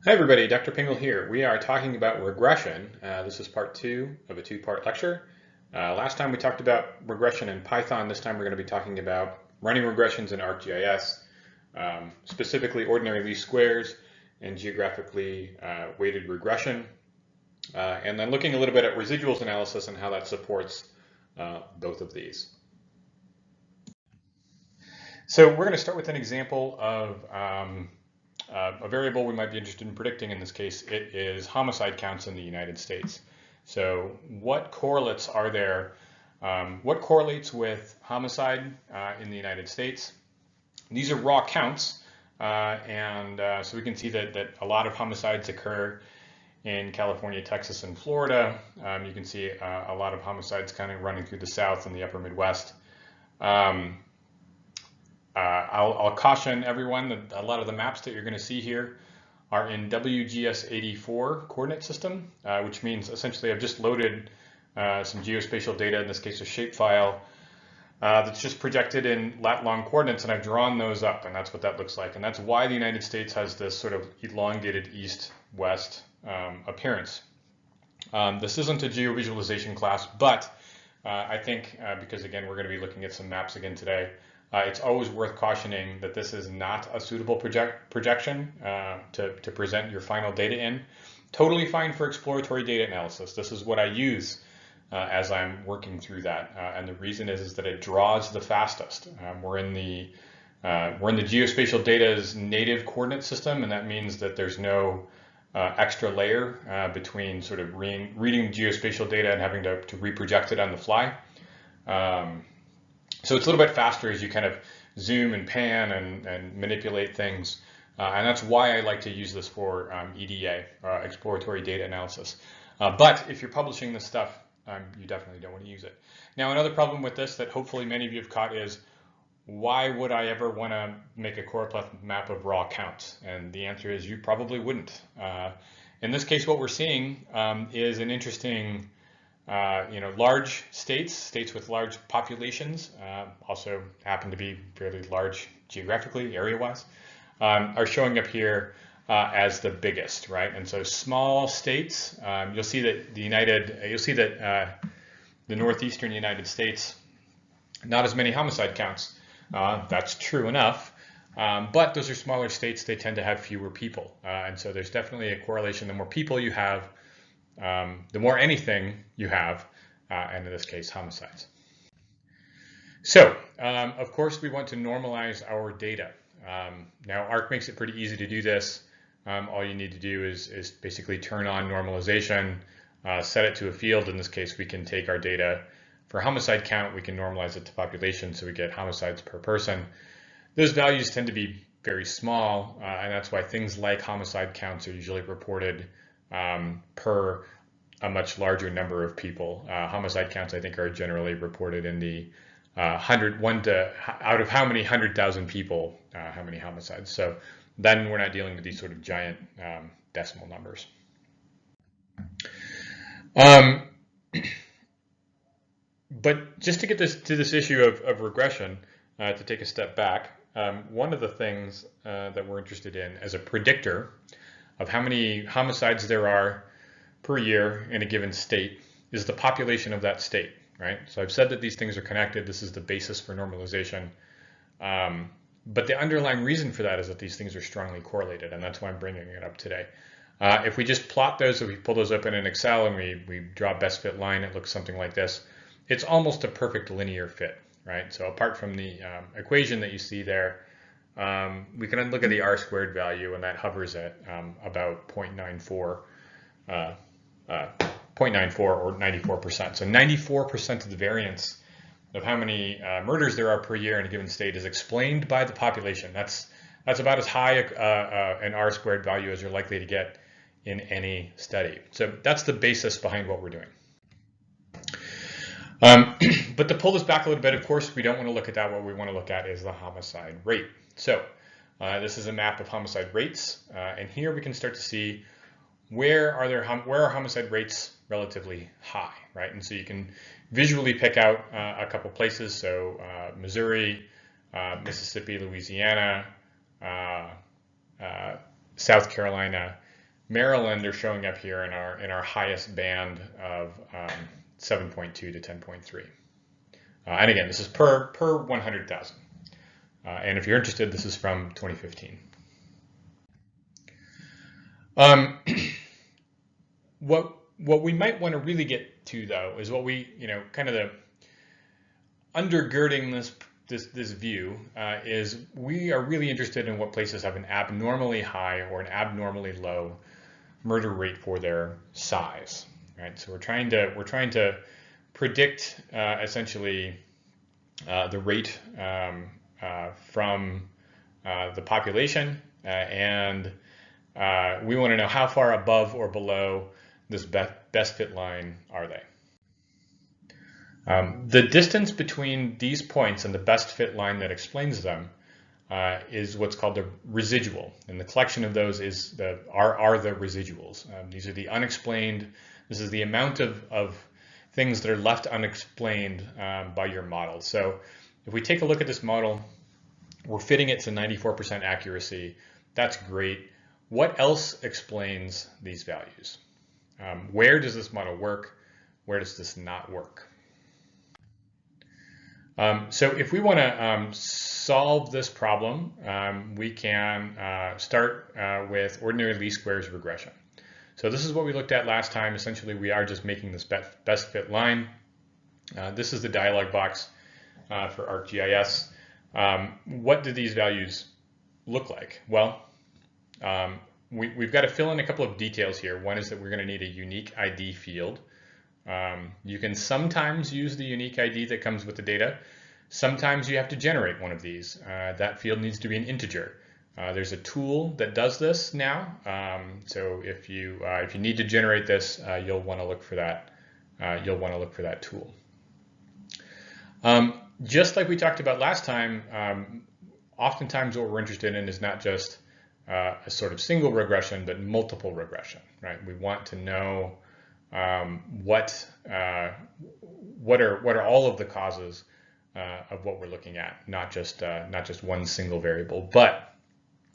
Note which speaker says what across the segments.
Speaker 1: Hi everybody, Dr. Pingle here. We are talking about regression. This is part two of a two-part lecture. Last time we talked about regression in Python. This time we're going to be talking about running regressions in ArcGIS, specifically ordinary least squares and geographically weighted regression, and then looking a little bit at residuals analysis and how that supports both of these. So we're going to start with an example of a variable we might be interested in predicting. In this case, it is homicide counts in the United States. So what correlates are there? What correlates with homicide in the United States? These are raw counts, so we can see that a lot of homicides occur in California, Texas, and Florida. You can see a lot of homicides kind of running through the South and the upper Midwest. I'll caution everyone that a lot of the maps that you're going to see here are in WGS 84 coordinate system, which means essentially I've just loaded some geospatial data, in this case a shapefile, that's just projected in lat-long coordinates, and I've drawn those up, and that's what that looks like. And that's why the United States has this sort of elongated east-west appearance. This isn't a geovisualization class, but I think because again we're going to be looking at some maps again today, it's always worth cautioning that this is not a suitable projection to present your final data in. Totally fine for exploratory data analysis. This is what I use as I'm working through that, and the reason is that it draws the fastest. We're in the geospatial data's native coordinate system, and that means that there's no extra layer between sort of reading geospatial data and having to reproject it on the fly. So it's a little bit faster as you kind of zoom and pan and manipulate things. And that's why I like to use this for EDA, exploratory data analysis. But if you're publishing this stuff, you definitely don't want to use it. Now, another problem with this that hopefully many of you have caught is, why would I ever want to make a choropleth map of raw counts? And the answer is you probably wouldn't. In this case, what we're seeing is an interesting large states with large populations, also happen to be fairly large geographically, area-wise, are showing up here as the biggest, right? And so small states, you'll see that the northeastern United States, not as many homicide counts. That's true enough. But those are smaller states, they tend to have fewer people. And so there's definitely a correlation. The more people you have, the more anything you have, and in this case, homicides. So, of course, we want to normalize our data. Now, ARC makes it pretty easy to do this. All you need to do is basically turn on normalization, set it to a field. In this case, we can take our data for homicide count, we can normalize it to population, so we get homicides per person. Those values tend to be very small, and that's why things like homicide counts are usually reported per a much larger number of people. Homicide counts, I think, are generally reported in the out of how many 100,000 people, how many homicides. So then we're not dealing with these sort of giant decimal numbers. But just to get to this issue of regression, to take a step back, one of the things that we're interested in as a predictor of how many homicides there are per year in a given state is the population of that state, right? So I've said that these things are connected. This is the basis for normalization. But the underlying reason for that is that these things are strongly correlated, and that's why I'm bringing it up today. If we just plot those, if we pull those up in an Excel and we draw a best fit line, it looks something like this. It's almost a perfect linear fit, right? So apart from the equation that you see there, we can look at the R-squared value, and that hovers at about 0.94 or 94%. So 94% of the variance of how many murders there are per year in a given state is explained by the population. That's about as high an R-squared value as you're likely to get in any study. So that's the basis behind what we're doing. But to pull this back a little bit, of course, we don't want to look at that. What we want to look at is the homicide rate. So this is a map of homicide rates, and here we can start to see where are homicide rates relatively high, right? And so you can visually pick out a couple places. So Missouri, Mississippi, Louisiana, South Carolina, Maryland are showing up here in our highest band of 7.2 to 10.3. And again, this is per 100,000. And if you're interested, this is from 2015. What we might want to really get to, though, is what we, kind of the undergirding this view is we are really interested in what places have an abnormally high or an abnormally low murder rate for their size, right? So we're trying to predict essentially the rate from the population, and we want to know how far above or below this best fit line are they. The distance between these points and the best fit line that explains them is what's called the residual, and the collection of those is are the residuals. These are the unexplained. This is the amount of things that are left unexplained by your model. So if we take a look at this model, we're fitting it to 94% accuracy. That's great. What else explains these values? Where does this model work? Where does this not work? So if we want to solve this problem, we can start with ordinary least squares regression. So this is what we looked at last time. Essentially, we are just making this best fit line. This is the dialog box for ArcGIS. What do these values look like? Well, we've got to fill in a couple of details here. One is that we're going to need a unique ID field. You can sometimes use the unique ID that comes with the data. Sometimes you have to generate one of these. That field needs to be an integer. There's a tool that does this now. So if you need to generate this, you'll want to look for that. You'll want to look for that tool. Just like we talked about last time, oftentimes what we're interested in is not just a sort of single regression, but multiple regression, right? We want to know what are all of the causes of what we're looking at, not just one single variable. But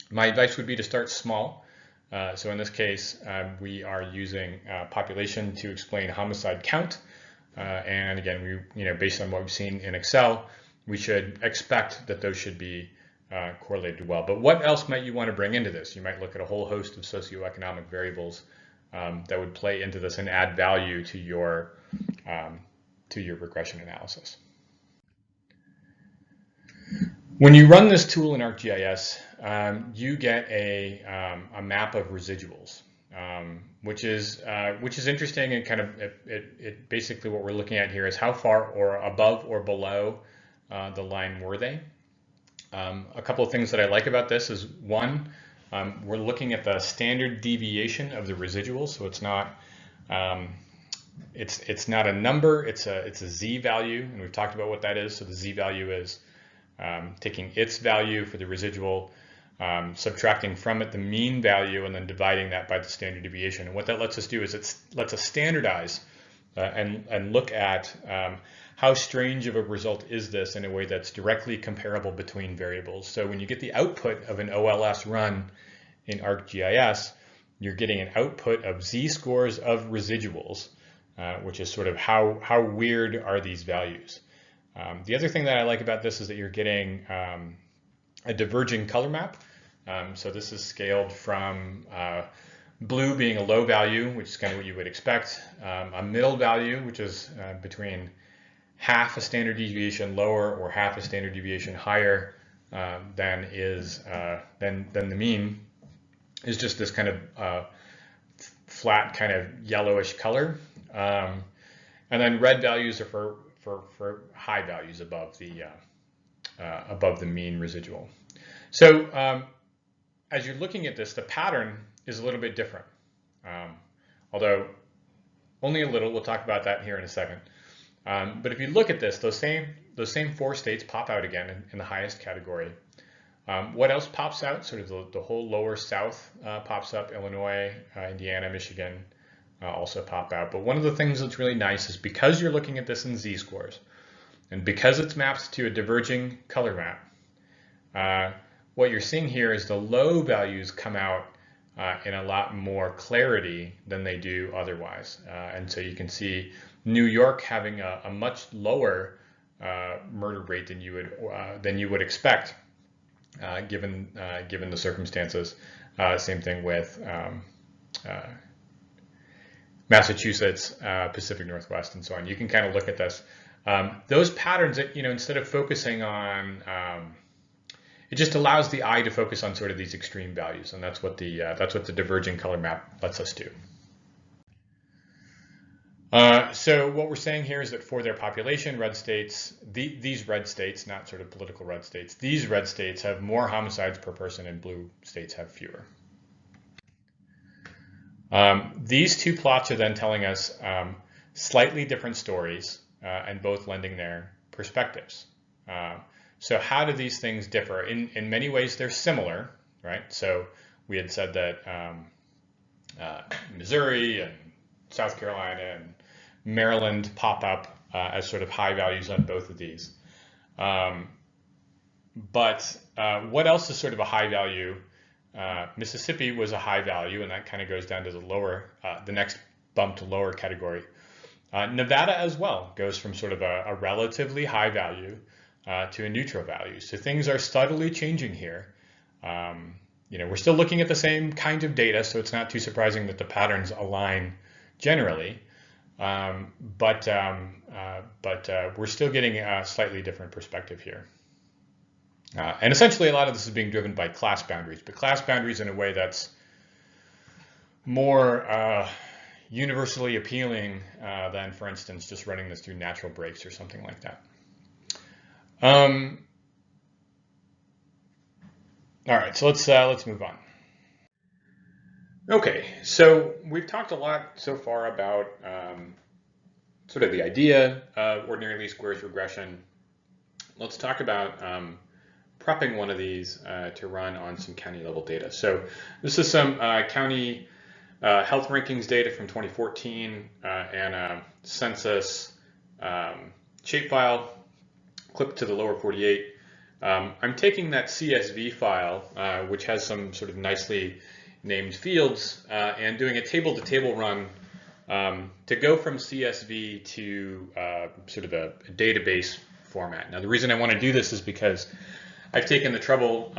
Speaker 1: my advice would be to start small. So in this case, we are using population to explain homicide count, and again, based on what we've seen in Excel, we should expect that those should be correlated well. But what else might you want to bring into this? You might look at a whole host of socioeconomic variables that would play into this and add value to your regression analysis. When you run this tool in ArcGIS, you get a map of residuals, which is interesting, and kind of it basically what we're looking at here is how far or above or below the line were they. A couple of things that I like about this is, one, we're looking at the standard deviation of the residuals, so it's not a number, it's a z value, and we've talked about what that is. So the z value is taking its value for the residual, subtracting from it the mean value, and then dividing that by the standard deviation. And what that lets us do is it lets us standardize and look at how strange of a result is this in a way that's directly comparable between variables. So when you get the output of an OLS run in ArcGIS, you're getting an output of z-scores of residuals, which is sort of how weird are these values. The other thing that I like about this is that you're getting a diverging color map. So this is scaled from blue being a low value, which is kind of what you would expect, a middle value, which is between half a standard deviation lower or half a standard deviation higher than the mean, is just this kind of flat kind of yellowish color. And then red values are for high values above the mean residual. So as you're looking at this, the pattern is a little bit different, although only a little. We'll talk about that here in a second. But if you look at this, those same four states pop out again in the highest category. What else pops out? Sort of the whole lower south pops up. Illinois, Indiana, Michigan also pop out. But one of the things that's really nice is because you're looking at this in z-scores, and because it's mapped to a diverging color map, what you're seeing here is the low values come out in a lot more clarity than they do otherwise. And so you can see New York having a much lower murder rate than you would expect, given the circumstances. Same thing with Massachusetts, Pacific Northwest, and so on. You can kind of look at this. Those patterns that, instead of focusing on, it just allows the eye to focus on sort of these extreme values, and that's what the diverging color map lets us do. So what we're saying here is that for their population, red states, these red states, not sort of political red states, these red states have more homicides per person and blue states have fewer. These two plots are then telling us slightly different stories and both lending their perspectives. So how do these things differ? In many ways, they're similar, right? So we had said that Missouri and South Carolina and Maryland pop up as sort of high values on both of these. But what else is sort of a high value? Mississippi was a high value, and that kind of goes down to the lower, the next bump to lower category. Nevada as well goes from sort of a relatively high value to a neutral value. So things are subtly changing here. We're still looking at the same kind of data, so it's not too surprising that the patterns align generally. But we're still getting a slightly different perspective here. And essentially a lot of this is being driven by class boundaries, but class boundaries in a way that's more universally appealing than, for instance, just running this through natural breaks or something like that. All right, so let's move on. Okay, so we've talked a lot so far about sort of the idea of ordinary least squares regression. Let's talk about prepping one of these to run on some county level data. So this is some county health rankings data from 2014 and a census shapefile clipped to the lower 48. I'm taking that CSV file, which has some sort of nicely named fields, and doing a table-to-table run to go from CSV to sort of a database format. Now, the reason I want to do this is because I've taken the trouble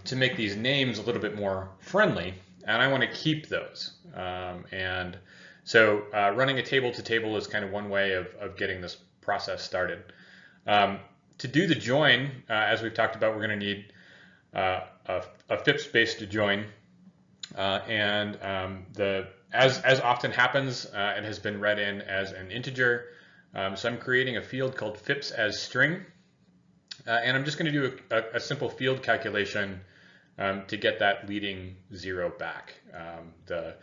Speaker 1: to make these names a little bit more friendly, and I want to keep those. And so running a table-to-table is kind of one way of getting this process started. To do the join, as we've talked about, we're going to need a FIPS-based join. As often happens, it has been read in as an integer. So I'm creating a field called FIPS as string. And I'm just going to do a simple field calculation to get that leading 0 back. The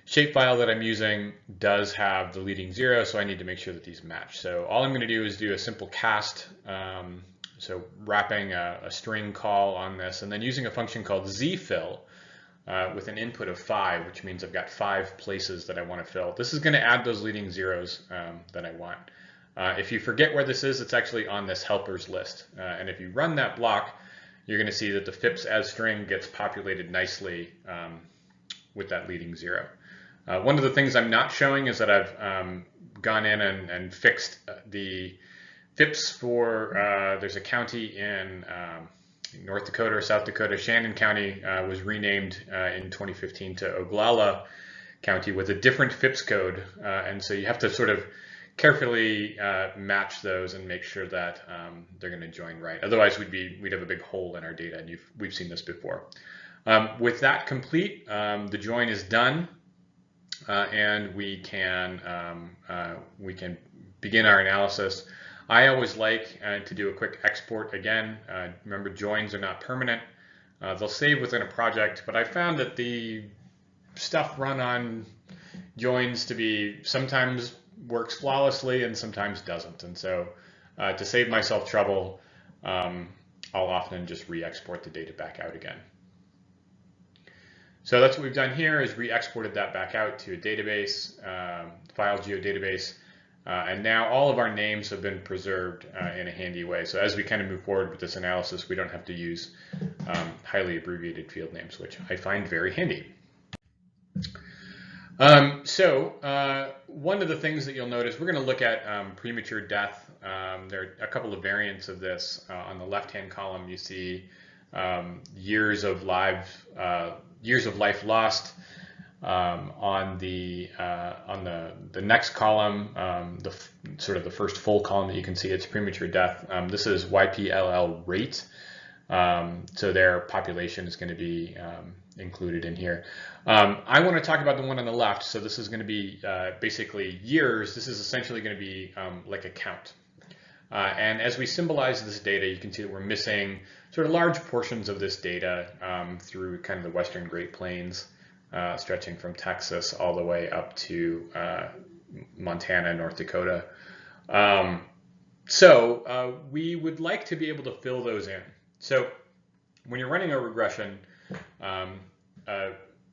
Speaker 1: shapefile that I'm using does have the leading 0, so I need to make sure that these match. So all I'm going to do is do a simple cast, so wrapping a string call on this, and then using a function called zfill with an input of 5, which means I've got 5 places that I want to fill. This is going to add those leading 0s that I want. If you forget where this is, it's actually on this helpers list. And if you run that block, you're going to see that the FIPS as string gets populated nicely with that leading 0. One of the things I'm not showing is that I've gone in and fixed the FIPS for, there's a county in North Dakota or South Dakota, Shannon County was renamed in 2015 to Oglala County with a different FIPS code. And so you have to sort of carefully match those and make sure that they're going to join right. Otherwise, we'd have a big hole in our data, and we've seen this before. With that complete, the join is done, and we can begin our analysis. I always like to do a quick export again. Remember, joins are not permanent. They'll save within a project, but I found that the stuff run on joins to be sometimes works flawlessly and sometimes doesn't. And so to save myself trouble, I'll often just re-export the data back out again. So that's what we've done here, is re-exported that back out to a database, file geodatabase. And now all of our names have been preserved in a handy way. So as we kind of move forward with this analysis, we don't have to use highly abbreviated field names, which I find very handy. One of the things that you'll notice, we're going to look at premature death. There are a couple of variants of this. On the left-hand column, you see years of life lost. On the next column, the first full column that you can see, it's premature death. This is YPLL rate. So their population is going to be included in here. I want to talk about the one on the left. So this is going to be basically years. This is essentially going to be like a count. And as we symbolize this data, you can see that we're missing sort of large portions of this data through kind of the Western Great Plains, stretching from Texas all the way up to Montana, North Dakota. We would like to be able to fill those in. So when you're running a regression,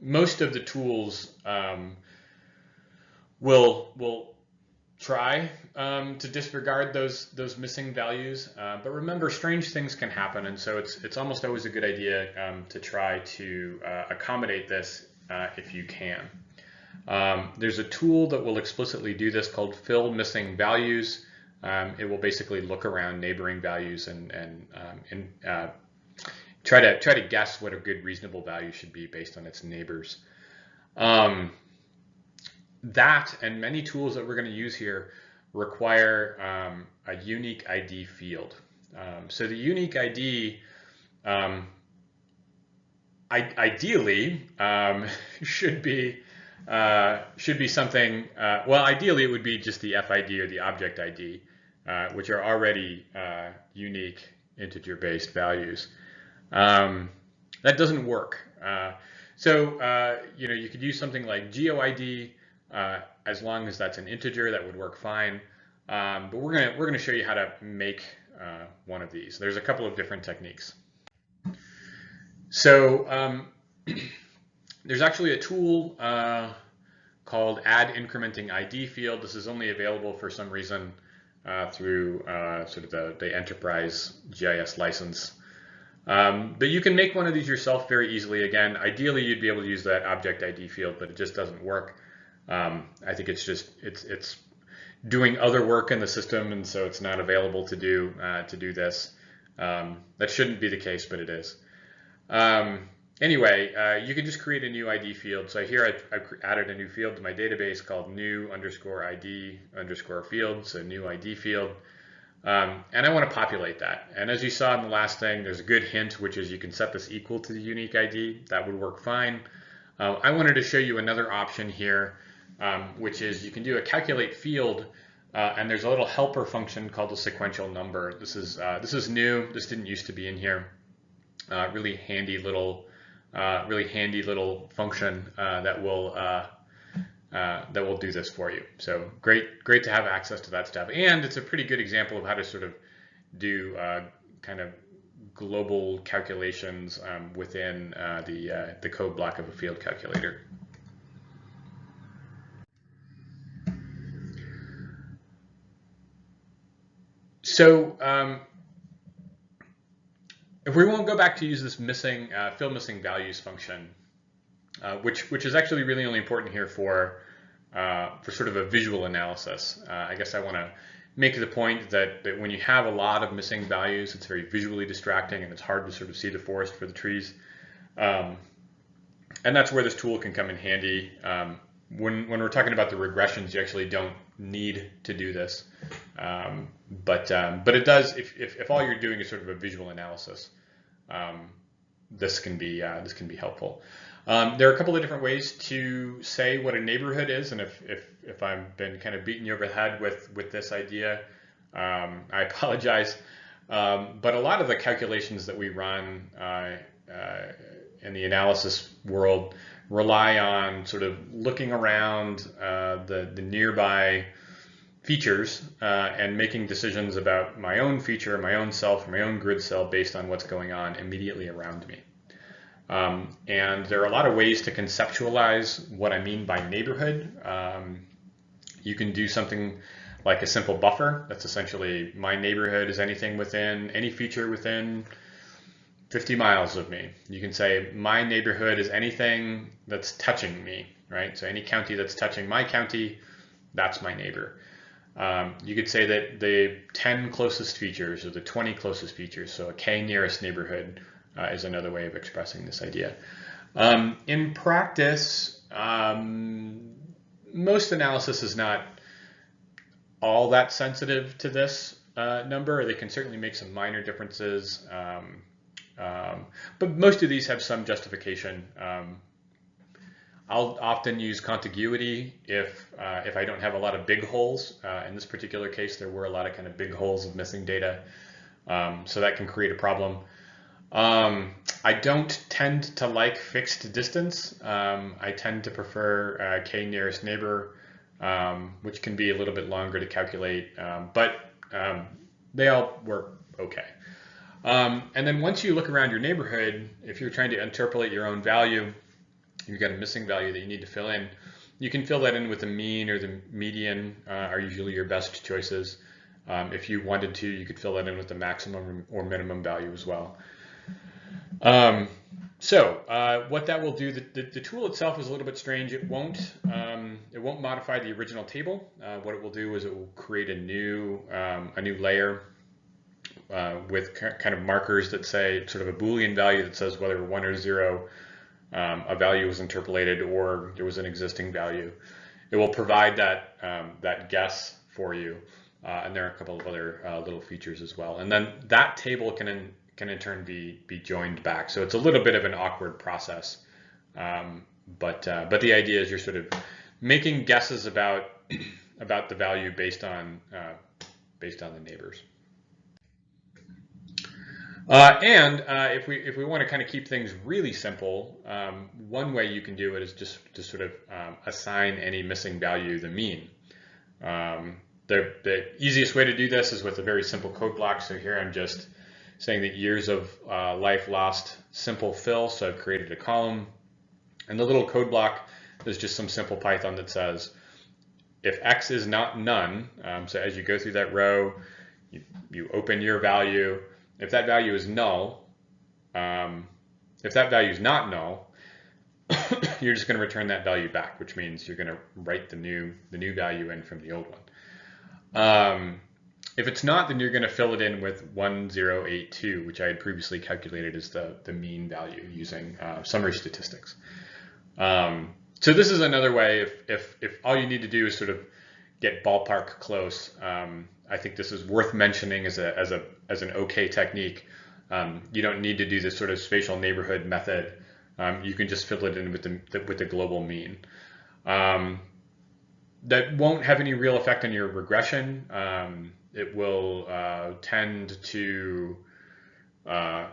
Speaker 1: most of the tools will try to disregard those missing values, but remember, strange things can happen, and so it's almost always a good idea to try to accommodate this if you can. There's a tool that will explicitly do this called fill missing values. It will basically look around neighboring values and try to guess what a good reasonable value should be based on its neighbors. That and many tools that we're going to use here require a unique ID field. So the unique ID ideally should be something. Well, ideally it would be just the FID or the object ID, which are already unique integer-based values. That doesn't work. You could use something like GeoID. As long as that's an integer, that would work fine. But we're gonna show you how to make one of these. There's a couple of different techniques. So there's actually a tool called Add Incrementing ID Field. This is only available for some reason through sort of the enterprise GIS license. But you can make one of these yourself very easily. Again, ideally you'd be able to use that object ID field, but it just doesn't work. I think it's doing other work in the system, and so it's not available to do this. That shouldn't be the case, but it is. Anyway, you can just create a new ID field. So here I've added a new field to my database called new_ID_field, so new ID field. And I want to populate that. And as you saw in the last thing, there's a good hint, which is you can set this equal to the unique ID. That would work fine. I wanted to show you another option here, which is you can do a calculate field, and there's a little helper function called the sequential number. This is new. This didn't used to be in here. Really handy little function that will do this for you. So great to have access to that stuff, and it's a pretty good example of how to sort of do kind of global calculations within the code block of a field calculator. So if we won't go back to use this fill missing values function, which is actually really only important here for sort of a visual analysis. I guess I want to make the point that when you have a lot of missing values, it's very visually distracting and it's hard to sort of see the forest for the trees. And that's where this tool can come in handy. When we're talking about the regressions, you actually don't need to do this. But it does, if all you're doing is sort of a visual analysis, this can be helpful. There are a couple of different ways to say what a neighborhood is, and if I've been kind of beating you over the head with this idea, I apologize. But a lot of the calculations that we run in the analysis world rely on sort of looking around the nearby features and making decisions about my own feature, my own self, my own grid cell based on what's going on immediately around me. And there are a lot of ways to conceptualize what I mean by neighborhood. You can do something like a simple buffer. That's essentially my neighborhood is anything within any feature within 50 miles of me. You can say my neighborhood is anything that's touching me, right? So any county that's touching my county, that's my neighbor. You could say that the 10 closest features or the 20 closest features, so a K nearest neighborhood is another way of expressing this idea. In practice, most analysis is not all that sensitive to this number. They can certainly make some minor differences, but most of these have some justification. I'll often use contiguity if I don't have a lot of big holes. In this particular case, there were a lot of kind of big holes of missing data, so that can create a problem. I don't tend to like fixed distance. I tend to prefer K nearest neighbor, which can be a little bit longer to calculate, but they all work okay. And then once you look around your neighborhood, if you're trying to interpolate your own value, you've got a missing value that you need to fill in. You can fill that in with the mean or the median are usually your best choices. If you wanted to, you could fill that in with the maximum or minimum value as well. What that will do, the tool itself is a little bit strange. It won't modify the original table. What it will do is it will create a new layer with kind of markers that say sort of a Boolean value that says whether 1 or 0 a value was interpolated or there was an existing value. It will provide that guess for you, and there are a couple of other little features as well. And then that table can in turn be joined back. So it's a little bit of an awkward process, but the idea is you're sort of making guesses about the value based on the neighbors. If we want to kind of keep things really simple, one way you can do it is just to sort of assign any missing value the mean. The easiest way to do this is with a very simple code block. So here I'm just saying that years of life lost simple fill. So I've created a column, and the little code block is just some simple Python that says if X is not none. So as you go through that row, you open your value. If that value is null, if that value is not null, you're just going to return that value back, which means you're going to write the new value in from the old one. If it's not, then you're going to fill it in with 1082, which I had previously calculated as the mean value using summary statistics. So this is another way. If all you need to do is sort of get ballpark close, I think this is worth mentioning as an okay technique. You don't need to do this sort of spatial neighborhood method. You can just fill it in with the global mean. That won't have any real effect on your regression. It will tend to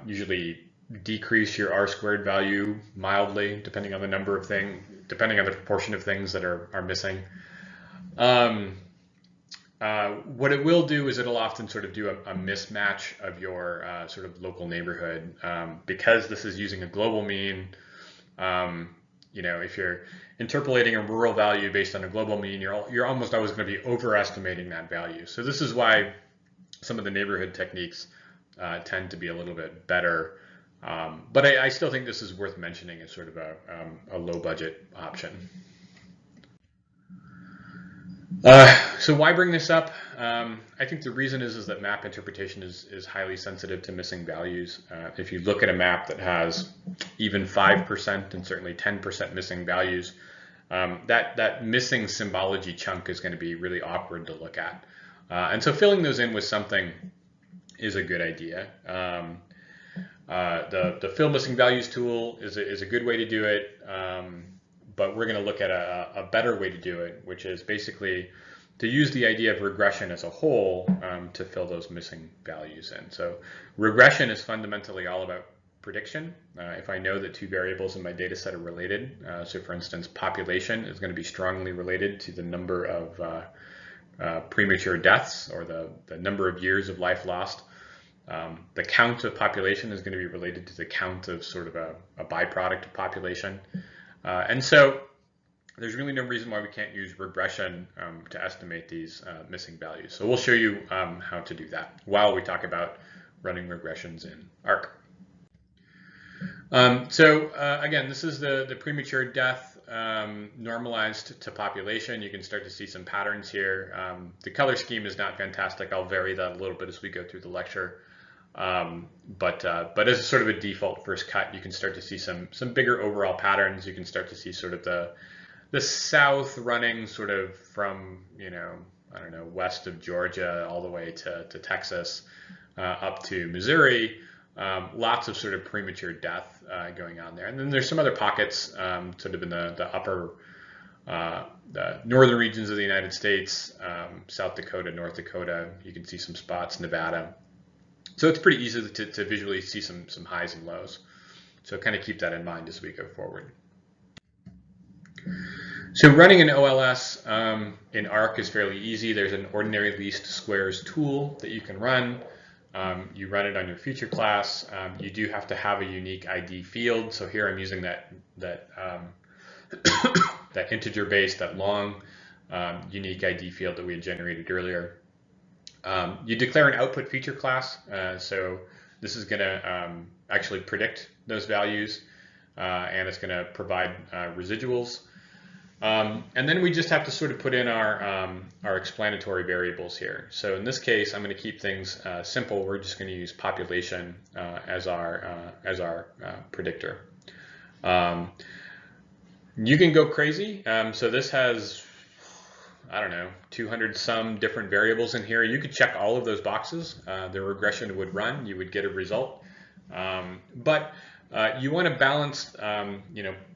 Speaker 1: usually decrease your R-squared value mildly, depending on the number of depending on the proportion of things that are missing. What it will do is it'll often sort of do a mismatch of your sort of local neighborhood, because this is using a global mean. If you're interpolating a rural value based on a global mean, you're almost always going to be overestimating that value. So this is why some of the neighborhood techniques tend to be a little bit better. But I still think this is worth mentioning as sort of a low budget option. So why bring this up? I think the reason is that map interpretation is highly sensitive to missing values. If you look at a map that has even 5% and certainly 10% missing values, that missing symbology chunk is going to be really awkward to look at. And so filling those in with something is a good idea. The fill missing values tool is a good way to do it. But we're going to look at a better way to do it, which is basically to use the idea of regression as a whole to fill those missing values in. So regression is fundamentally all about prediction. If I know that two variables in my data set are related, so for instance, population is going to be strongly related to the number of premature deaths, or the number of years of life lost. The count of population is going to be related to the count of sort of a byproduct of population. And so there's really no reason why we can't use regression to estimate these missing values. So we'll show you how to do that while we talk about running regressions in ARC. Again, this is the premature death normalized to population. You can start to see some patterns here. The color scheme is not fantastic. I'll vary that a little bit as we go through the lecture. But as sort of a default first cut, you can start to see some bigger overall patterns. You can start to see sort of the south running sort of from, I don't know, west of Georgia all the way to Texas, up to Missouri. Lots of sort of premature death going on there. And then there's some other pockets sort of in the upper the northern regions of the United States, South Dakota, North Dakota. You can see some spots, Nevada. So it's pretty easy to visually see some highs and lows. So kind of keep that in mind as we go forward. So running an OLS in ARC is fairly easy. There's an ordinary least squares tool that you can run. You run it on your feature class. You do have to have a unique ID field. So here I'm using that integer-based, that long unique ID field that we had generated earlier. You declare an output feature class. So this is going to actually predict those values, and it's going to provide residuals. And then we just have to sort of put in our explanatory variables here. So in this case, I'm going to keep things simple. We're just going to use population as our predictor. You can go crazy. So this has, I don't know, 200 some different variables in here. You could check all of those boxes. The regression would run. You would get a result. But you want to balance,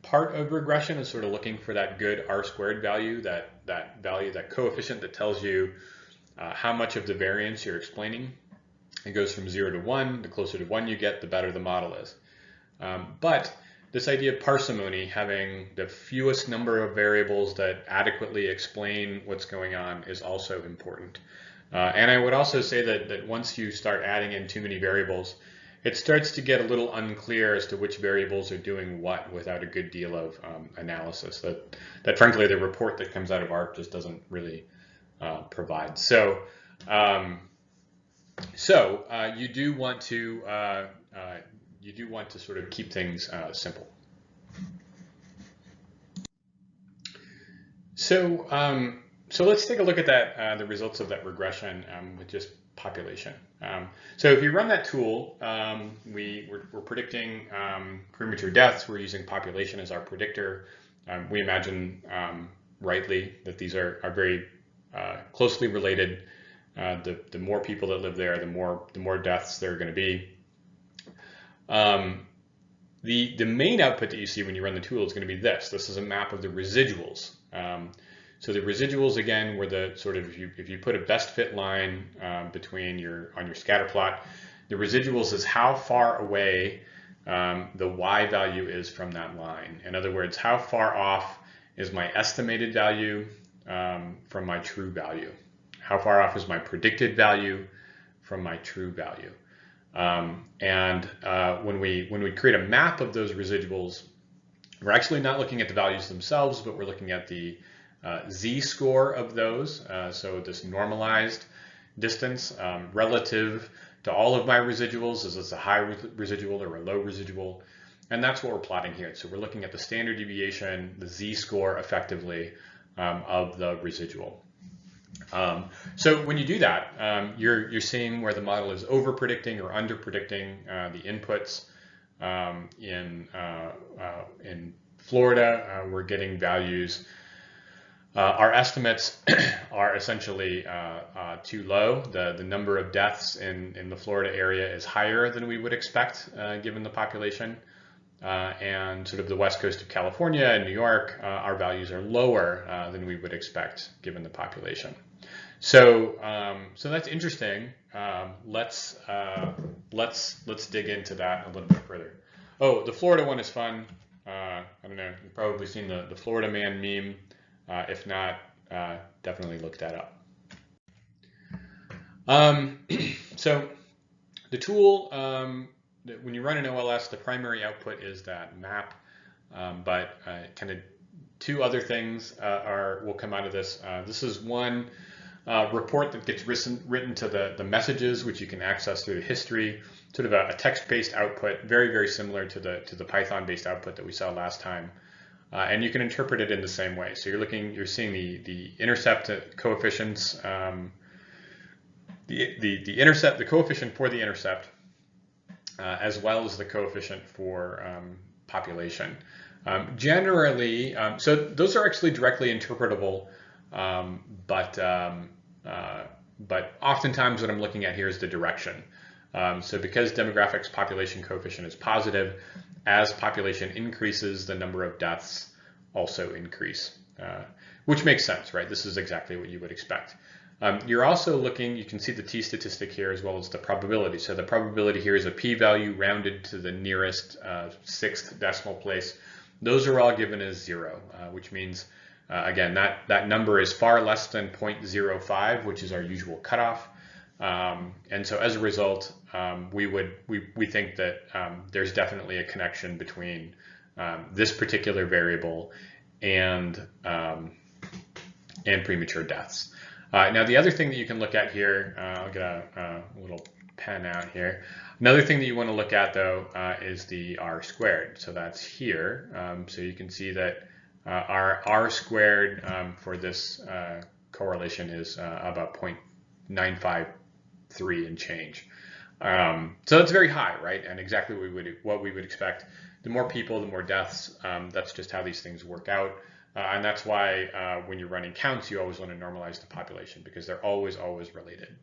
Speaker 1: part of regression is sort of looking for that good R-squared value, that value, that coefficient that tells you how much of the variance you're explaining. It goes from 0 to 1. The closer to 1 you get, the better the model is. But this idea of parsimony, having the fewest number of variables that adequately explain what's going on, is also important. And I would also say that once you start adding in too many variables, it starts to get a little unclear as to which variables are doing what without a good deal of analysis that frankly the report that comes out of ARC just doesn't really provide. So you do want to sort of keep things simple. So let's take a look at that the results of that regression with just population. So if you run that tool, we're predicting premature deaths. We're using population as our predictor. We imagine rightly that these are very closely related. The more people that live there, the more deaths there are going to be. The main output that you see when you run the tool is going to be this. This is a map of the residuals. So the residuals, again, were the sort of, if you put a best fit line on your scatter plot, the residuals is how far away the Y value is from that line. In other words, how far off is my estimated value from my true value? How far off is my predicted value from my true value? When we create a map of those residuals, we're actually not looking at the values themselves, but we're looking at the z-score of those. So this normalized distance relative to all of my residuals. Is this a high residual or a low residual? And that's what we're plotting here. So we're looking at the standard deviation, the z-score effectively of the residual. So when you do that, you're seeing where the model is over predicting or under predicting the inputs. In Florida, we're getting values. Our estimates are essentially too low. The number of deaths in the Florida area is higher than we would expect given the population. And sort of the west coast of California and New York, our values are lower than we would expect given the population. So that's interesting. Let's dig into that a little bit further. Oh, the Florida one is fun. I don't know. You've probably seen the Florida man meme. If not, definitely look that up. So the tool, when you run an OLS, the primary output is that map, but kind of two other things will come out of this. This is one report that gets written to the messages, which you can access through the history, sort of a text-based output, very, very similar to the Python-based output that we saw last time. And you can interpret it in the same way. So you're seeing the intercept coefficients, the coefficient for the intercept, as well as the coefficient for population. Generally, so those are actually directly interpretable, but oftentimes what I'm looking at here is the direction. So because demographics population coefficient is positive, as population increases, the number of deaths also increase, which makes sense, right? This is exactly what you would expect. You're also looking, you can see the t-statistic here as well as the probability. So the probability here is a p-value rounded to the nearest sixth decimal place. Those are all given as 0, which means, again, that number is far less than 0.05, which is our usual cutoff. And so as a result, we think that there's definitely a connection between this particular variable and premature deaths. Now, the other thing that you can look at here, I'll get a little pen out here. Another thing that you want to look at, though, is the r squared. So that's here. So you can see that our r squared for this correlation is about 0.953 and change. So that's very high, right? And exactly what we would expect. The more people, the more deaths. That's just how these things work out. And that's why when you're running counts, you always want to normalize the population because they're always related.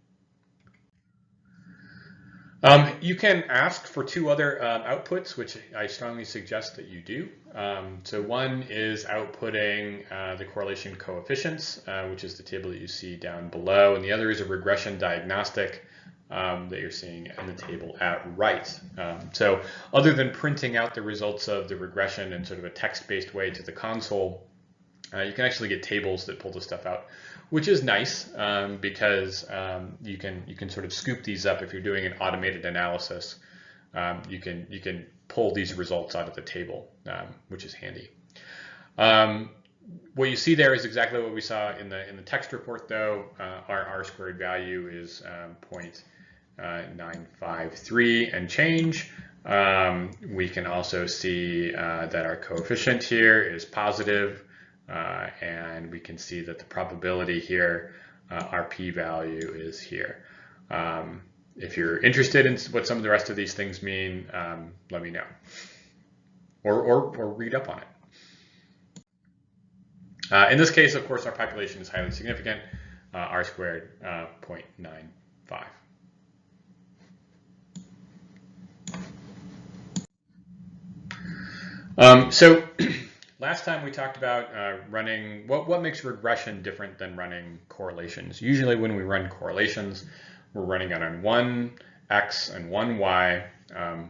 Speaker 1: You can ask for 2 other outputs, which I strongly suggest that you do. So one is outputting the correlation coefficients, which is the table that you see down below, and the other is a regression diagnostic that you're seeing in the table at right. So other than printing out the results of the regression in sort of a text-based way to the console, you can actually get tables that pull this stuff out, which is nice because you can sort of scoop these up if you're doing an automated analysis. You can pull these results out of the table, which is handy. What you see there is exactly what we saw in the text report, though. Our r squared value is 0.953 and change. We can also see that our coefficient here is positive. And we can see that the probability here, our p-value is here. If you're interested in what some of the rest of these things mean, let me know, or read up on it. In this case, of course, our population is highly significant, r squared 0.95. So last time we talked about running, what makes regression different than running correlations? Usually when we run correlations, we're running it on one x and one y.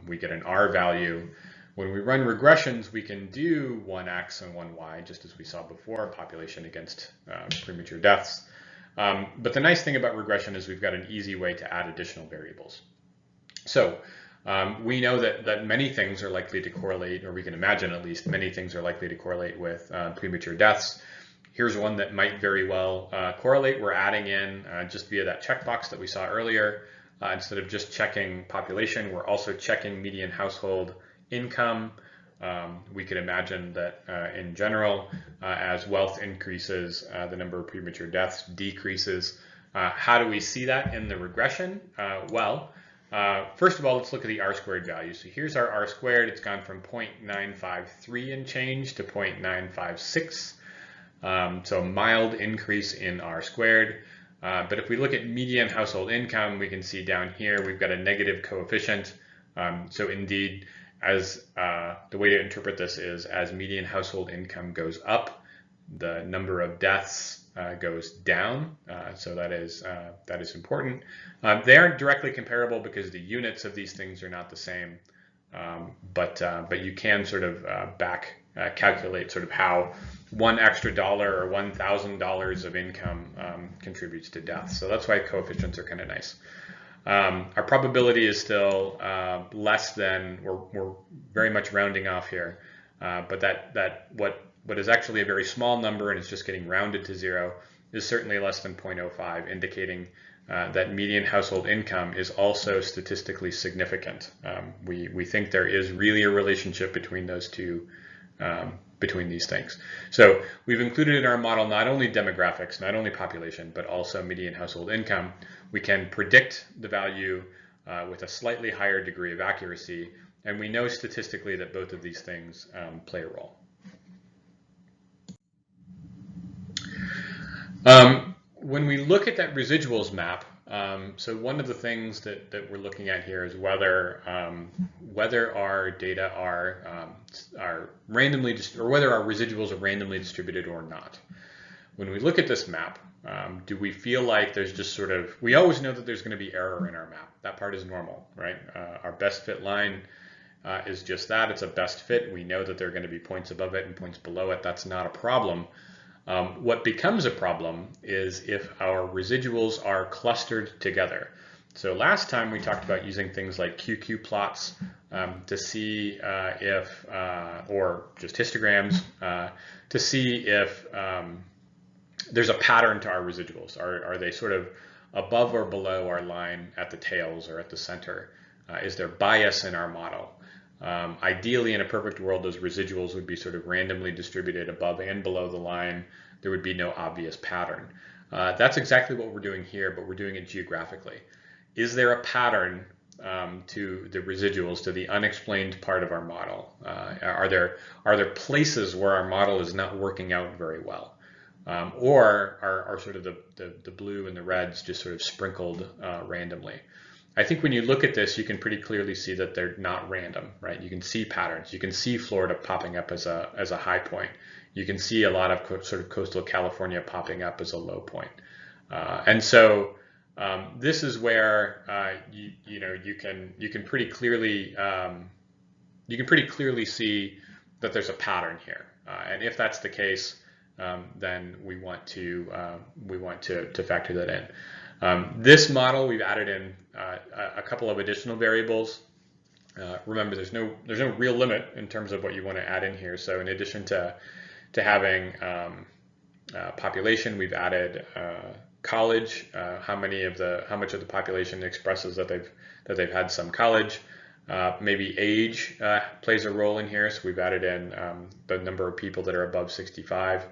Speaker 1: We get an r value. When we run regressions, we can do one x and one y, just as we saw before, population against premature deaths. But the nice thing about regression is we've got an easy way to add additional variables. So we know that many things are likely to correlate, or we can imagine at least many things are likely to correlate with premature deaths. Here's one that might very well correlate. We're adding in just via that checkbox that we saw earlier. Instead of just checking population, we're also checking median household income. We could imagine that in general, as wealth increases, the number of premature deaths decreases. How do we see that in the regression? First of all, let's look at the r squared value. So here's our r squared. It's gone from 0.953 and change to 0.956. So a mild increase in r squared. But if we look at median household income, we can see down here we've got a negative coefficient. So indeed, as the way to interpret this is as median household income goes up, the number of deaths goes down. So that is important. They aren't directly comparable because the units of these things are not the same. But you can sort of calculate sort of how $1 extra or $1,000 of income contributes to death. So that's why coefficients are kind of nice. Our probability is still less than, we're very much rounding off here, but what is actually a very small number and it's just getting rounded to 0 is certainly less than 0.05, indicating that median household income is also statistically significant. We think there is really a relationship between those two, between these things. So we've included in our model not only demographics, not only population, but also median household income. We can predict the value with a slightly higher degree of accuracy, and we know statistically that both of these things play a role. When we look at that residuals map, so one of the things that we're looking at here is whether our data are randomly, or whether our residuals are randomly distributed or not. When we look at this map, do we feel like there's just sort of, we always know that there's going to be error in our map. That part is normal, right? Our best fit line is just that. It's a best fit. We know that there are going to be points above it and points below it. That's not a problem. What becomes a problem is if our residuals are clustered together. So last time we talked about using things like QQ plots to see if, or just histograms, to see if there's a pattern to our residuals. Are they sort of above or below our line at the tails or at the center? Is there bias in our model? Ideally, in a perfect world, those residuals would be sort of randomly distributed above and below the line. There would be no obvious pattern. That's exactly what we're doing here, but we're doing it geographically. Is there a pattern to the residuals, to the unexplained part of our model? Are there places where our model is not working out very well? Or are sort of the blue and the reds just sort of sprinkled randomly? I think when you look at this, you can pretty clearly see that they're not random, right? You can see patterns. You can see Florida popping up as a high point. You can see a lot of sort of coastal California popping up as a low point. And so this is where you can pretty clearly see that there's a pattern here. And if that's the case, then we want to factor that in. This model, we've added in a couple of additional variables. Remember, there's no real limit in terms of what you want to add in here. So in addition to having population, we've added college. How much of the population expresses that they've had some college. Maybe age plays a role in here. So we've added in the number of people that are above 65.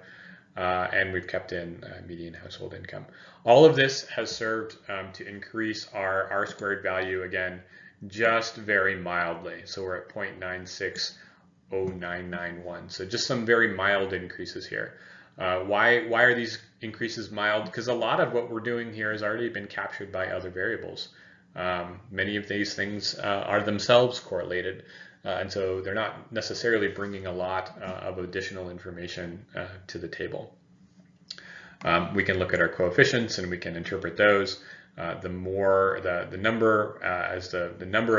Speaker 1: And we've kept in median household income. All of this has served to increase our R-squared value, again, just very mildly. So we're at 0.960991. So just some very mild increases here. Why are these increases mild? Because a lot of what we're doing here has already been captured by other variables. Many of these things are themselves correlated. And so they're not necessarily bringing a lot of additional information to the table. We can look at our coefficients and we can interpret those. The number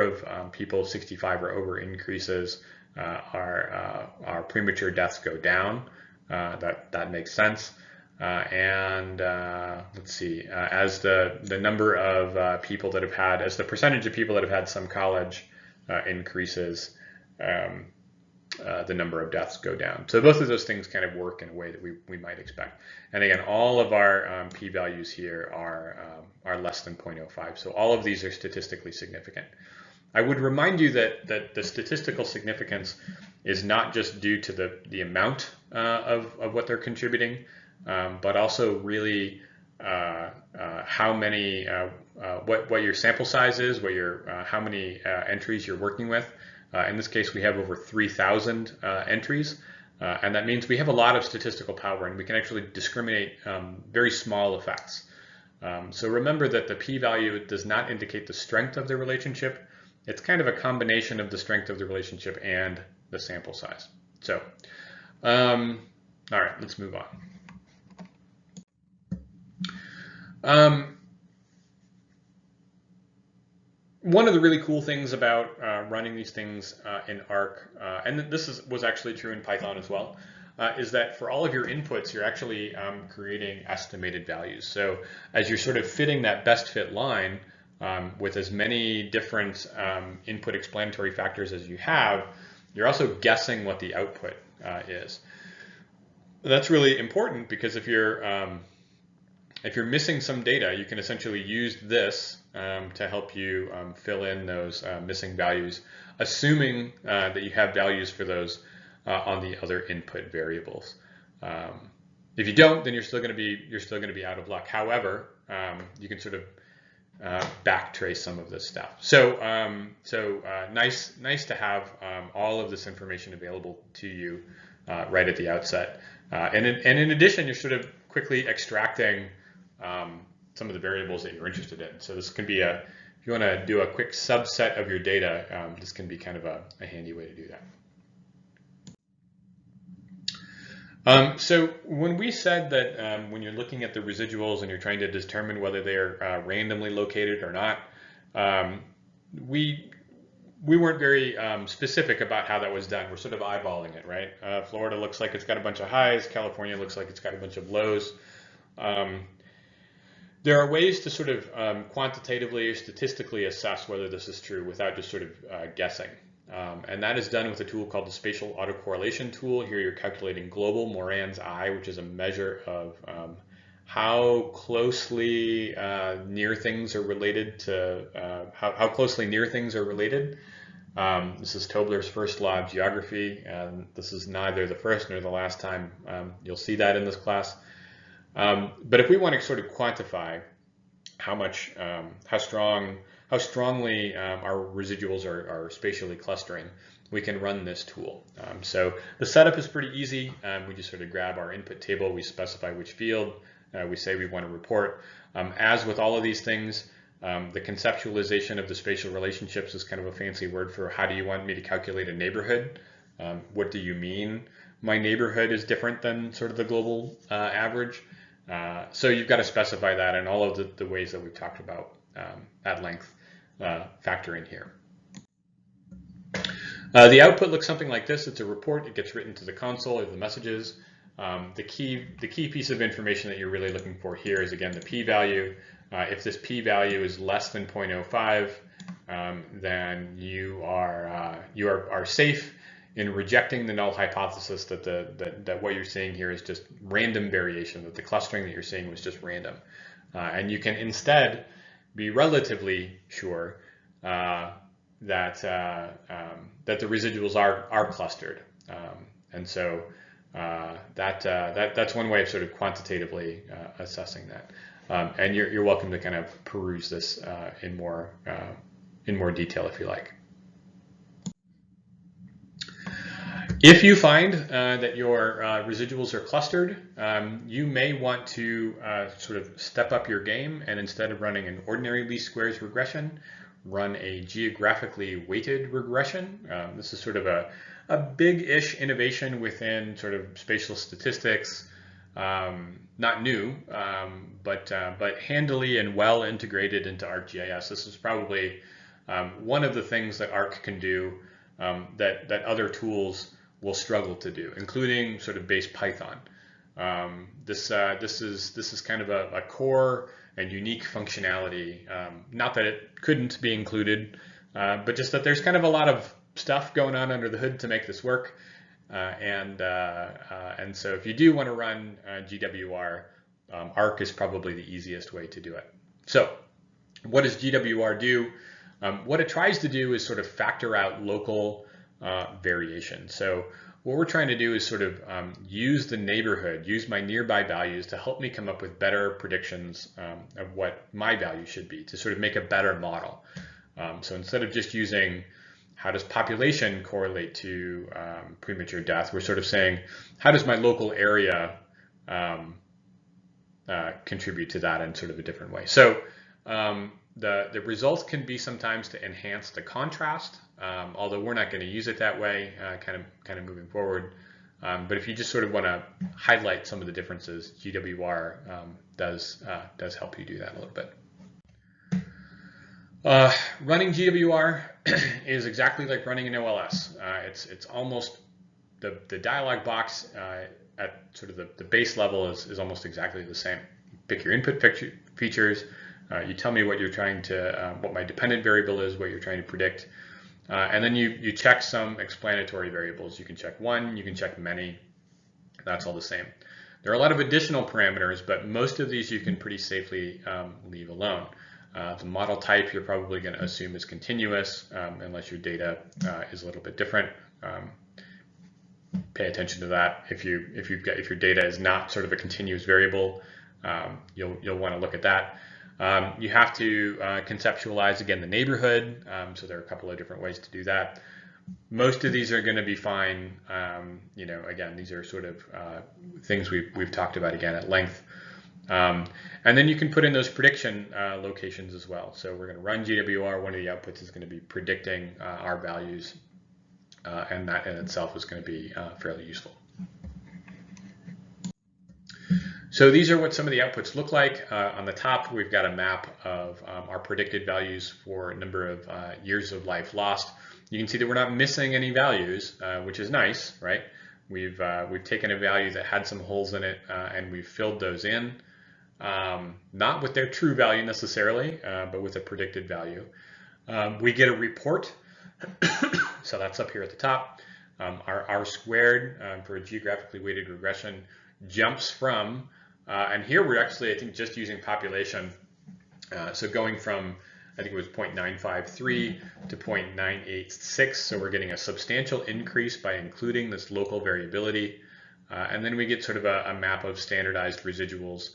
Speaker 1: of people 65 or over increases, our premature deaths go down. That makes sense. Let's see, as the number of people that have had, as the percentage of people that have had some college increases, the number of deaths go down. So both of those things kind of work in a way that we might expect. And again, all of our p-values here are less than 0.05. So all of these are statistically significant. I would remind you that the statistical significance is not just due to the amount of what they're contributing, but also really how many, what your sample size is, how many entries you're working with. In this case, we have over 3,000 entries, and that means we have a lot of statistical power, and we can actually discriminate very small effects. So remember that the p-value does not indicate the strength of the relationship. It's kind of a combination of the strength of the relationship and the sample size. So, all right, let's move on. One of the really cool things about running these things in ARC, and this was actually true in Python as well, is that for all of your inputs, you're actually creating estimated values. So as you're sort of fitting that best fit line with as many different input explanatory factors as you have, you're also guessing what the output is. That's really important because if you're if you're missing some data, you can essentially use this to help you fill in those missing values, assuming that you have values for those on the other input variables. If you don't, then you're still going to be out of luck. However, you can sort of backtrace some of this stuff. So nice to have all of this information available to you right at the outset. And in addition, you're sort of quickly extracting some of the variables that you're interested in. So this can be if you want to do a quick subset of your data, this can be kind of a handy way to do that. So when we said that when you're looking at the residuals and you're trying to determine whether they're randomly located or not, we weren't very specific about how that was done. We're sort of eyeballing it, right? Florida looks like it's got a bunch of highs. California looks like it's got a bunch of lows. There are ways to sort of quantitatively or statistically assess whether this is true without just sort of guessing. And that is done with a tool called the Spatial Autocorrelation tool. Here you're calculating global Moran's I, which is a measure of how closely near things are related to how closely near things are related. This is Tobler's first law of geography, and this is neither the first nor the last time you'll see that in this class. But if we want to sort of quantify how strongly our residuals are spatially clustering, we can run this tool. So the setup is pretty easy. We just sort of grab our input table, we specify which field, we say we want to report. As with all of these things, the conceptualization of the spatial relationships is kind of a fancy word for how do you want me to calculate a neighborhood? What do you mean my neighborhood is different than sort of the global average? So you've got to specify that, and all of the ways that we've talked about at length factor in here. The output looks something like this. It's a report. It gets written to the console of the messages. The key piece of information that you're really looking for here is, again, the p-value. If this p-value is less than 0.05, then you are safe in rejecting the null hypothesis that what you're seeing here is just random variation, that the clustering that you're seeing was just random. And you can instead be relatively sure that the residuals are clustered. And so that's one way of sort of quantitatively assessing that. And you're welcome to kind of peruse this in more detail if you like. If you find that your residuals are clustered, you may want to sort of step up your game, and instead of running an ordinary least squares regression, run a geographically weighted regression. This is sort of a big-ish innovation within sort of spatial statistics. Not new, but handily and well integrated into ArcGIS. This is probably one of the things that Arc can do that other tools will struggle to do, including sort of base Python. This is kind of a core and unique functionality. Not that it couldn't be included, but just that there's kind of a lot of stuff going on under the hood to make this work. And so if you do want to run GWR, Arc is probably the easiest way to do it. So what does GWR do? What it tries to do is sort of factor out local variation. So what we're trying to do is sort of use the neighborhood, use my nearby values to help me come up with better predictions of what my value should be, to sort of make a better model. So instead of just using how does population correlate to premature death, we're sort of saying, how does my local area contribute to that in sort of a different way? So the results can be sometimes to enhance the contrast, although we're not going to use it that way, kind of moving forward. But if you just sort of want to highlight some of the differences, GWR does help you do that a little bit. Running GWR is exactly like running an OLS. It's almost the dialog box at sort of the base level is almost exactly the same. You pick your input features. You tell me what you're trying to, what my dependent variable is, what you're trying to predict, and then you check some explanatory variables. You can check one, you can check many. That's all the same. There are a lot of additional parameters, but most of these you can pretty safely leave alone. The model type you're probably going to assume is continuous, unless your data is a little bit different. Pay attention to that. If your data is not sort of a continuous variable, you'll want to look at that. You have to conceptualize again the neighborhood. So there are a couple of different ways to do that. Most of these are going to be fine. Again, these are sort of things we've talked about again at length. And then you can put in those prediction locations as well. So we're going to run GWR. One of the outputs is going to be predicting our values, and that in itself is going to be fairly useful. So these are what some of the outputs look like. On the top, we've got a map of our predicted values for a number of years of life lost. You can see that we're not missing any values, which is nice, right? We've taken a value that had some holes in it, and we've filled those in, not with their true value necessarily, but with a predicted value. We get a report, so that's up here at the top. Our R squared for a geographically weighted regression jumps from, and here we're actually, I think, just using population. So going from, I think it was 0.953 to 0.986. So we're getting a substantial increase by including this local variability. And then we get sort of a map of standardized residuals.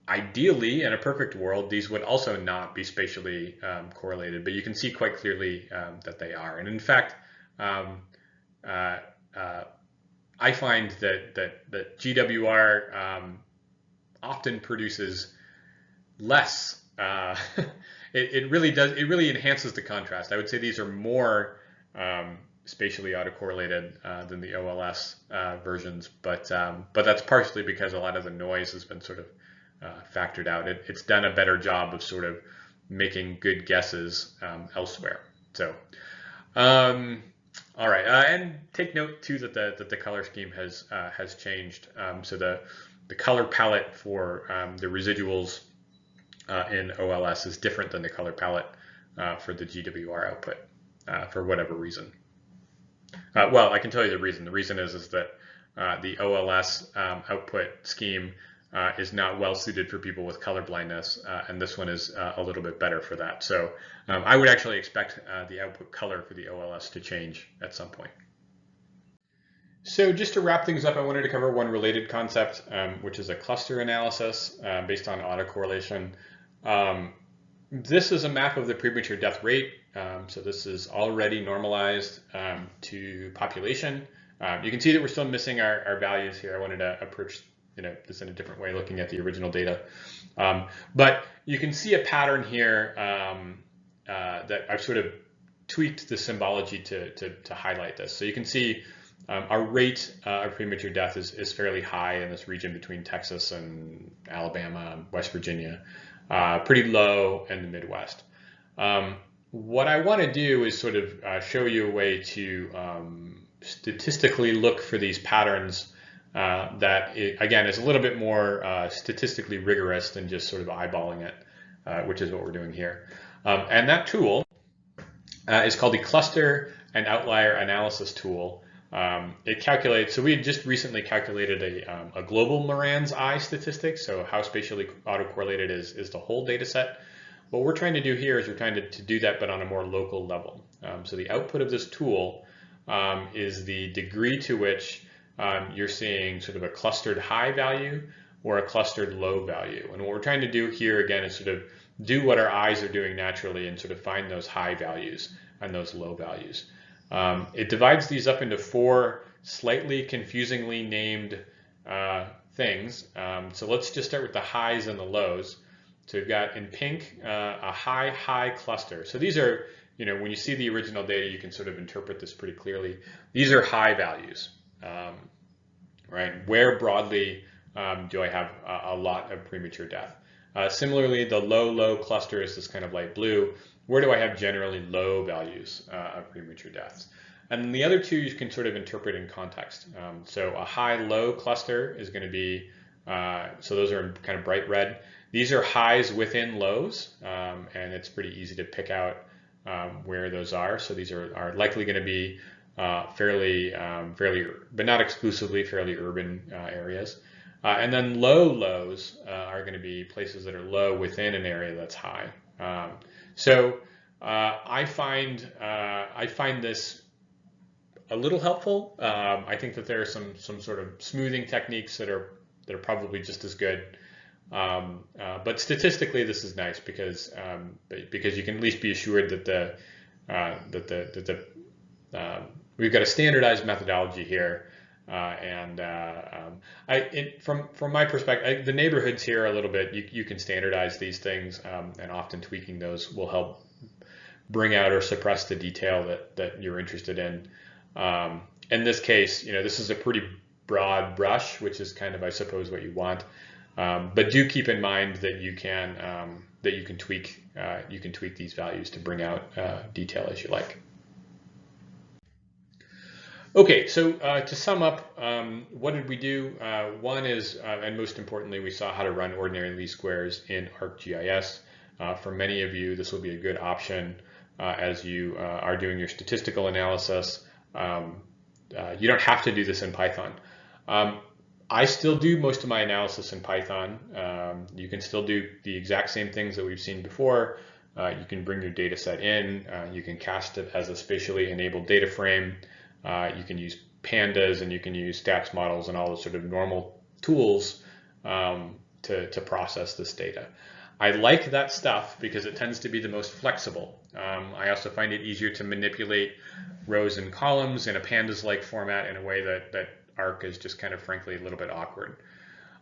Speaker 1: Ideally, in a perfect world, these would also not be spatially correlated, but you can see quite clearly that they are. And in fact, I find that GWR often produces less. It really enhances the contrast. I would say these are more spatially autocorrelated than the OLS versions, but that's partially because a lot of the noise has been sort of factored out. It's done a better job of sort of making good guesses elsewhere. So. All right, and take note too that the color scheme has changed. So the color palette for the residuals in OLS is different than the color palette for the GWR output for whatever reason. Well, I can tell you the reason. The reason is that the OLS output scheme is not well suited for people with color blindness, and this one is a little bit better for that. So I would actually expect the output color for the OLS to change at some point. So just to wrap things up, I wanted to cover one related concept, which is a cluster analysis based on autocorrelation. This is a map of the premature death rate. So this is already normalized to population. You can see that we're still missing our values here. I wanted to approach this in a different way, looking at the original data. But you can see a pattern here that I've sort of tweaked the symbology to highlight this. So you can see our rate of premature death is fairly high in this region between Texas and Alabama and West Virginia, pretty low in the Midwest. What I want to do is sort of show you a way to statistically look for these patterns that, again, is a little bit more statistically rigorous than just sort of eyeballing it, which is what we're doing here. And that tool is called the Cluster and Outlier Analysis tool. It calculates, so we had just recently calculated a global Moran's eye statistic, so how spatially autocorrelated is the whole data set. What we're trying to do here is we're trying to do that, but on a more local level. So the output of this tool is the degree to which you're seeing sort of a clustered high value or a clustered low value. And what we're trying to do here again is sort of do what our eyes are doing naturally and sort of find those high values and those low values. It divides these up into four slightly confusingly named things. So let's just start with the highs and the lows. So we've got in pink a high cluster. So these are, when you see the original data, you can sort of interpret this pretty clearly. These are high values. Right? Where broadly do I have a lot of premature death? Similarly, the low cluster is this kind of light blue. Where do I have generally low values of premature deaths? And then the other two you can sort of interpret in context. So a high-low cluster is going to be, so those are kind of bright red. These are highs within lows, and it's pretty easy to pick out where those are. So these are likely going to be but not exclusively, fairly urban areas. And then lows are going to be places that are low within an area that's high. So I find this a little helpful. I think that there are some sort of smoothing techniques that are probably just as good. But statistically, this is nice because you can at least be assured that we've got a standardized methodology here. From my perspective, the neighborhoods here a little bit, you can standardize these things, and often tweaking those will help bring out or suppress the detail that you're interested in. In this case, this is a pretty broad brush, which is kind of, I suppose, what you want. But do keep in mind that you can tweak these values to bring out detail as you like. Okay, so to sum up, what did we do? One is, and most importantly, we saw how to run ordinary least squares in ArcGIS. For many of you, this will be a good option as you are doing your statistical analysis. You don't have to do this in Python. I still do most of my analysis in Python. You can still do the exact same things that we've seen before. You can bring your data set in. You can cast it as a spatially enabled data frame. You can use pandas, and you can use stats models and all the sort of normal tools to process this data. I like that stuff because it tends to be the most flexible. I also find it easier to manipulate rows and columns in a pandas-like format in a way that Arc is just kind of frankly a little bit awkward.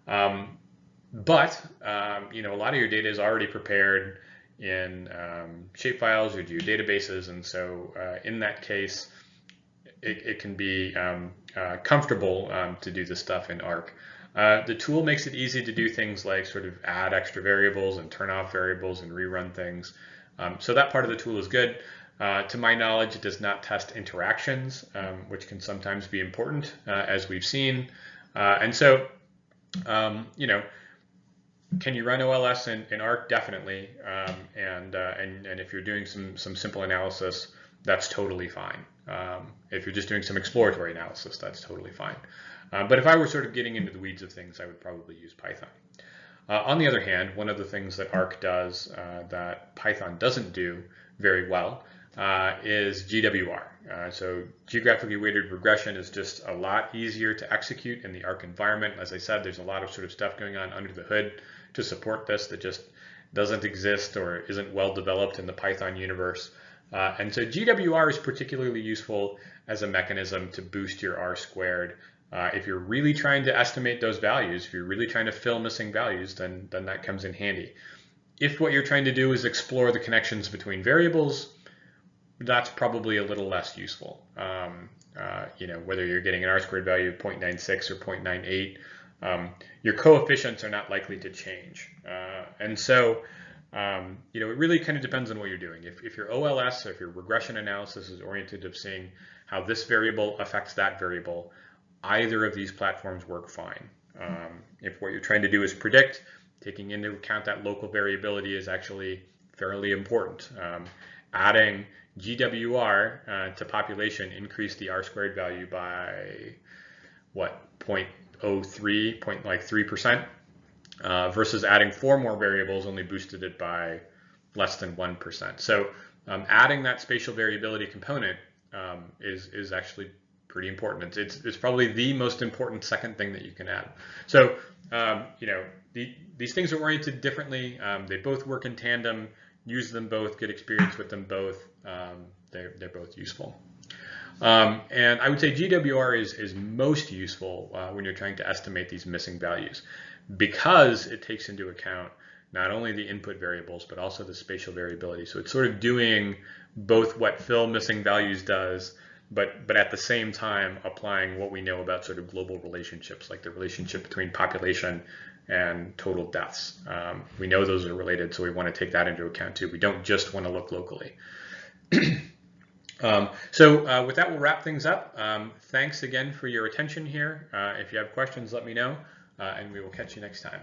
Speaker 1: But a lot of your data is already prepared in shapefiles or geodatabases, and so in that case, it can be comfortable to do this stuff in Arc. The tool makes it easy to do things like sort of add extra variables and turn off variables and rerun things. So that part of the tool is good. To my knowledge, it does not test interactions, which can sometimes be important, as we've seen. And so, can you run OLS in Arc? Definitely. And if you're doing some simple analysis, that's totally fine. If you're just doing some exploratory analysis, that's totally fine. But if I were sort of getting into the weeds of things, I would probably use Python. On the other hand, one of the things that Arc does that Python doesn't do very well is GWR. So geographically weighted regression is just a lot easier to execute in the Arc environment. As I said, there's a lot of sort of stuff going on under the hood to support this that just doesn't exist or isn't well developed in the Python universe. And so GWR is particularly useful as a mechanism to boost your R squared. If you're really trying to estimate those values, if you're really trying to fill missing values, then that comes in handy. If what you're trying to do is explore the connections between variables, that's probably a little less useful. Whether you're getting an R squared value of 0.96 or 0.98, your coefficients are not likely to change. And so, it really kind of depends on what you're doing. If your OLS, or if your regression analysis is oriented of seeing how this variable affects that variable, either of these platforms work fine. If what you're trying to do is predict, taking into account that local variability is actually fairly important. Adding GWR to population increased the R squared value by what, 0.03, 3%, versus adding 4 more variables only boosted it by less than 1%. So adding that spatial variability component is actually pretty important. It's probably the most important second thing that you can add. So these things are oriented differently. They both work in tandem. Use them both. Get experience with them both. They're both useful. And I would say GWR is most useful when you're trying to estimate these missing values, because it takes into account not only the input variables, but also the spatial variability. So it's sort of doing both what fill missing values does, but at the same time applying what we know about sort of global relationships, like the relationship between population and total deaths. We know those are related, so we want to take that into account too. We don't just want to look locally. So with that, we'll wrap things up. Thanks again for your attention here. If you have questions, let me know, and we will catch you next time.